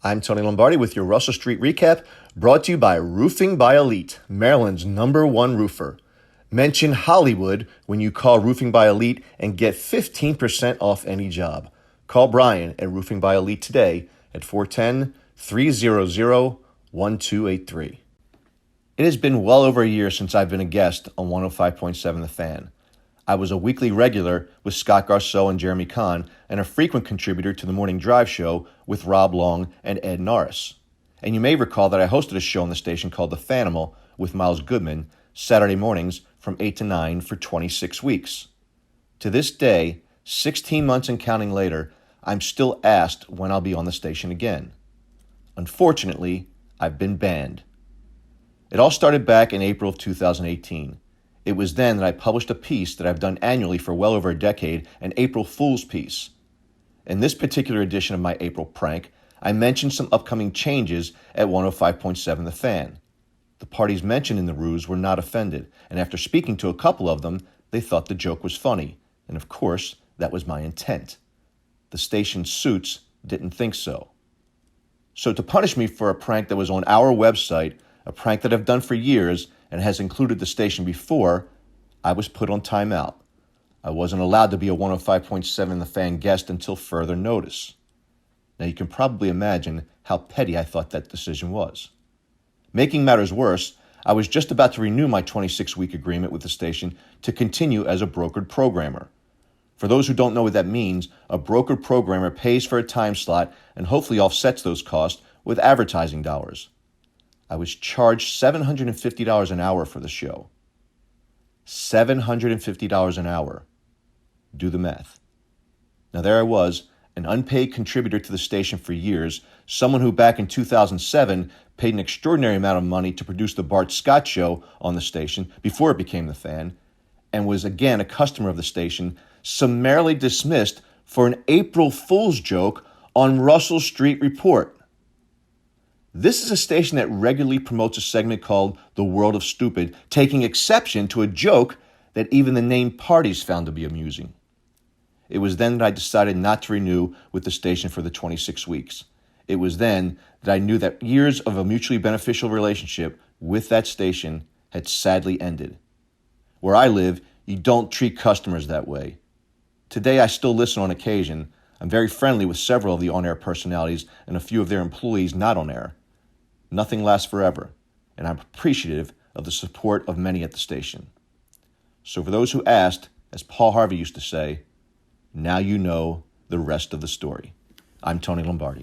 I'm Tony Lombardi with your Russell Street Recap, brought to you by Roofing by Elite, Maryland's #1 roofer. Mention Hollywood when you call Roofing by Elite and get 15% off any job. Call Brian at Roofing by Elite today at 410-300-1283. It has been well over a year since I've been a guest on 105.7 The Fan. I was a weekly regular with Scott Garceau and Jeremy Kahn, and a frequent contributor to the Morning Drive show with Rob Long and Ed Norris. And you may recall that I hosted a show on the station called The Fanimal with Miles Goodman, Saturday mornings from 8 to 9 for 26 weeks. To this day, 16 months and counting later, I'm still asked when I'll be on the station again. Unfortunately, I've been banned. It all started back in April of 2018. It was then that I published a piece that I've done annually for well over a decade, an April Fool's piece. In this particular edition of my April prank, I mentioned some upcoming changes at 105.7 The Fan. The parties mentioned in the ruse were not offended, and after speaking to a couple of them, they thought the joke was funny, and of course, that was my intent. The station's suits didn't think so. So to punish me for a prank that was on our website, a prank that I've done for years and has included the station before, I was put on timeout. I wasn't allowed to be a 105.7 The Fan guest until further notice. Now you can probably imagine how petty I thought that decision was. Making matters worse, I was just about to renew my 26-week agreement with the station to continue as a brokered programmer. For those who don't know what that means, a brokered programmer pays for a time slot and hopefully offsets those costs with advertising dollars. I was charged $750 an hour for the show. $750 an hour. Do the math. Now there I was, an unpaid contributor to the station for years, someone who back in 2007 paid an extraordinary amount of money to produce the Bart Scott Show on the station before it became The Fan, and was again a customer of the station, summarily dismissed for an April Fool's joke on Russell Street Report. This is a station that regularly promotes a segment called The World of Stupid, taking exception to a joke that even the named parties found to be amusing. It was then that I decided not to renew with the station for the 26 weeks. It was then that I knew that years of a mutually beneficial relationship with that station had sadly ended. Where I live, you don't treat customers that way. Today I still listen on occasion. I'm very friendly with several of the on-air personalities and a few of their employees not on air. Nothing lasts forever, and I'm appreciative of the support of many at the station. So for those who asked, as Paul Harvey used to say, now you know the rest of the story. I'm Tony Lombardi.